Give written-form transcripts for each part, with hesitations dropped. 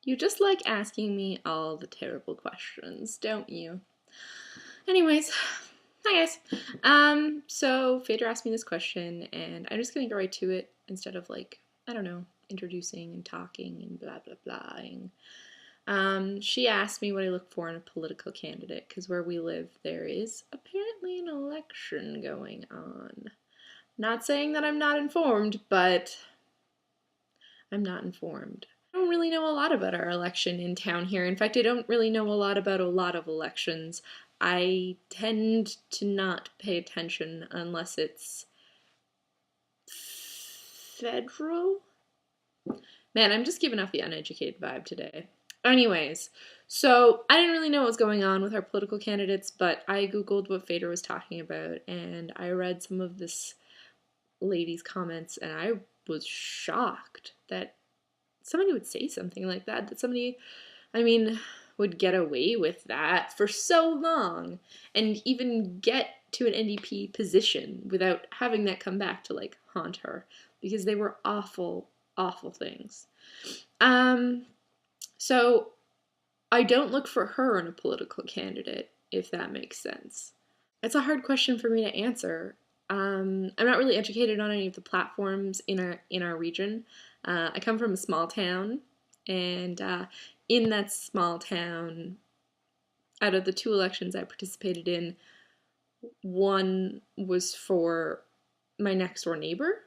You just like asking me all the terrible questions, don't you? Anyways, hi guys. So Phaedra asked me this question, and I'm just gonna go right to it instead of like, I don't know, introducing and talking and blah blah blahing. She asked me what I look for in a political candidate, because where we live there is apparently an election going on. Not saying that I'm not informed, but I'm not informed. I don't really know a lot about our election in town here. In fact, I don't really know a lot about a lot of elections. I tend to not pay attention unless it's federal. Man, I'm just giving off the uneducated vibe today. Anyways, so I didn't really know what was going on with our political candidates, but I googled what Phaedra was talking about, and I read some of this lady's comments, and I was shocked that somebody would say something like that, that somebody, I mean, would get away with that for so long and even get to an NDP position without having that come back to like haunt her, because they were awful, awful things. So I don't look for her in a political candidate, if that makes sense. It's a hard question for me to answer. I'm not really educated on any of the platforms in our region. I come from a small town, and in that small town, out of the 2 elections I participated in, one was for my next door neighbor,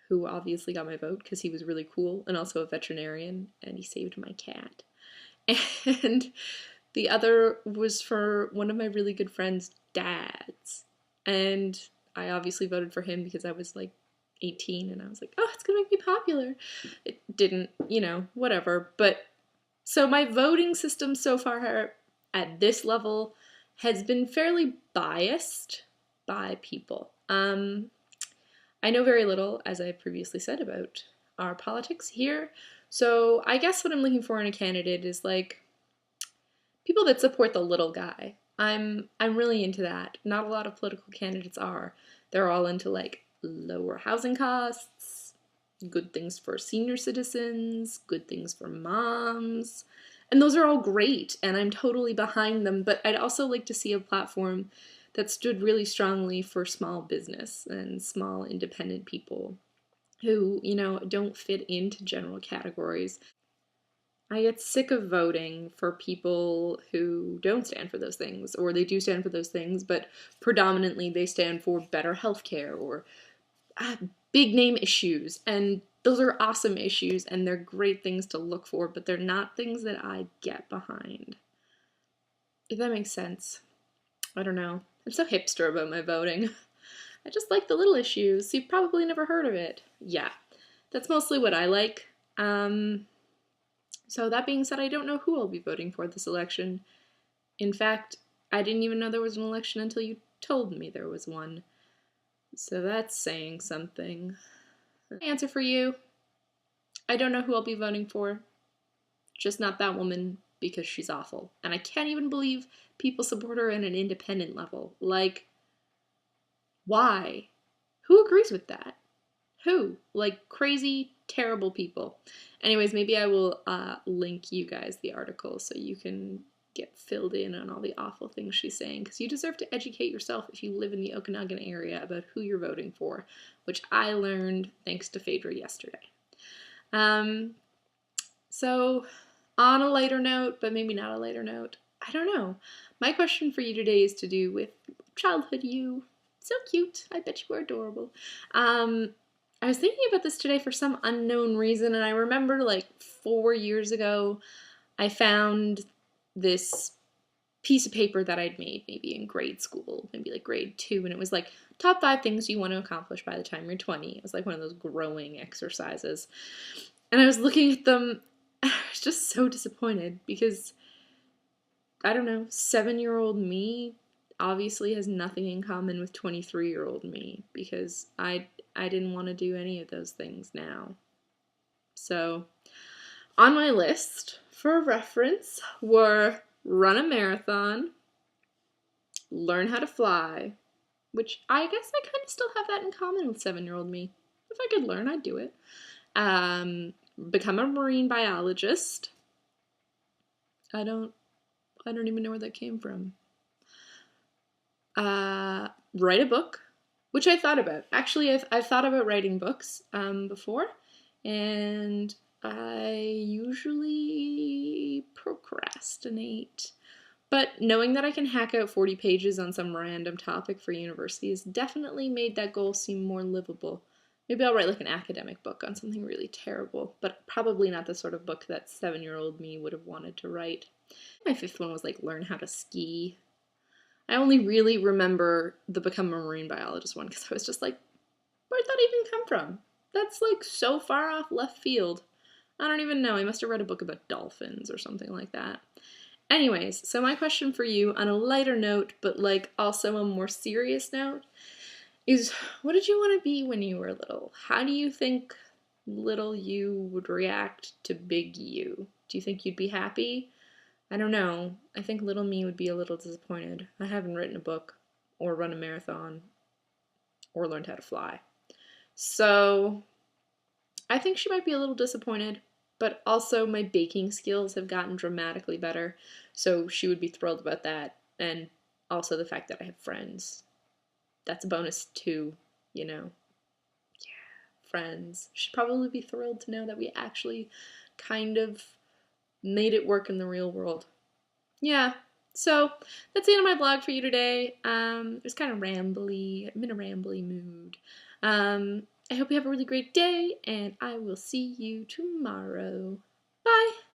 who obviously got my vote because he was really cool and also a veterinarian, and he saved my cat. And the other was for one of my really good friends' dads. And I obviously voted for him because I was like 18 and I was like, oh, it's gonna make me popular. It didn't, whatever. But so my voting system so far at this level has been fairly biased by people. I know very little, as I previously said, about our politics here. So I guess what I'm looking for in a candidate is like people that support the little guy. I'm really into that. Not a lot of political candidates are. They're all into like lower housing costs, good things for senior citizens, good things for moms. And those are all great, and I'm totally behind them, but I'd also like to see a platform that stood really strongly for small business and small independent people who, don't fit into general categories. I get sick of voting for people who don't stand for those things, or they do stand for those things, but predominantly they stand for better healthcare or uh, big name issues. And those are awesome issues, and they're great things to look for, but they're not things that I get behind. If that makes sense. I don't know. I'm so hipster about my voting. I just like the little issues. You've probably never heard of it. Yeah, that's mostly what I like. So that being said, I don't know who I'll be voting for this election. In fact, I didn't even know there was an election until you told me there was one. So that's saying something. Answer for you: I don't know who I'll be voting for. Just not that woman, because she's awful. And I can't even believe people support her at an independent level. Like, why? Who agrees with that? Who? Like crazy, terrible people. Anyways, maybe I will link you guys the article so you can get filled in on all the awful things she's saying, because you deserve to educate yourself if you live in the Okanagan area about who you're voting for, which I learned thanks to Phaedra yesterday. So on a lighter note, but maybe not a lighter note, I don't know. My question for you today is to do with childhood you. So cute. I bet you were adorable. I was thinking about this today for some unknown reason, and I remember like 4 years ago, I found this piece of paper that I'd made maybe in grade school, maybe like grade 2, and it was like top 5 things you want to accomplish by the time you're 20. It was like one of those growing exercises. And I was looking at them, and I was just so disappointed because, I don't know, 7-year-old me obviously has nothing in common with 23-year-old me, because I didn't want to do any of those things now. So, on my list, for reference, were run a marathon, learn how to fly, which I guess I kind of still have that in common with 7-year-old me. If I could learn, I'd do it. Become a marine biologist, I don't even know where that came from. Write a book, which I thought about. Actually, I've thought about writing books before, and I usually procrastinate. But knowing that I can hack out 40 pages on some random topic for university has definitely made that goal seem more livable. Maybe I'll write like an academic book on something really terrible, but probably not the sort of book that 7-year-old me would have wanted to write. My fifth one was like learn how to ski. I only really remember the become a marine biologist one because I was just like, where'd that even come from? That's like so far off left field. I don't even know. I must have read a book about dolphins or something like that. Anyways, so my question for you on a lighter note, but like also a more serious note, is what did you want to be when you were little? How do you think little you would react to big you? Do you think you'd be happy? I don't know. I think little me would be a little disappointed. I haven't written a book or run a marathon or learned how to fly. So I think she might be a little disappointed, but also my baking skills have gotten dramatically better, so she would be thrilled about that. And also the fact that I have friends. That's a bonus too, you know. Yeah, friends. She'd probably be thrilled to know that we actually kind of made it work in the real world. Yeah, so that's the end of my vlog for you today. It was kind of rambly. I'm in a rambly mood. I hope you have a really great day, and I will see you tomorrow. Bye!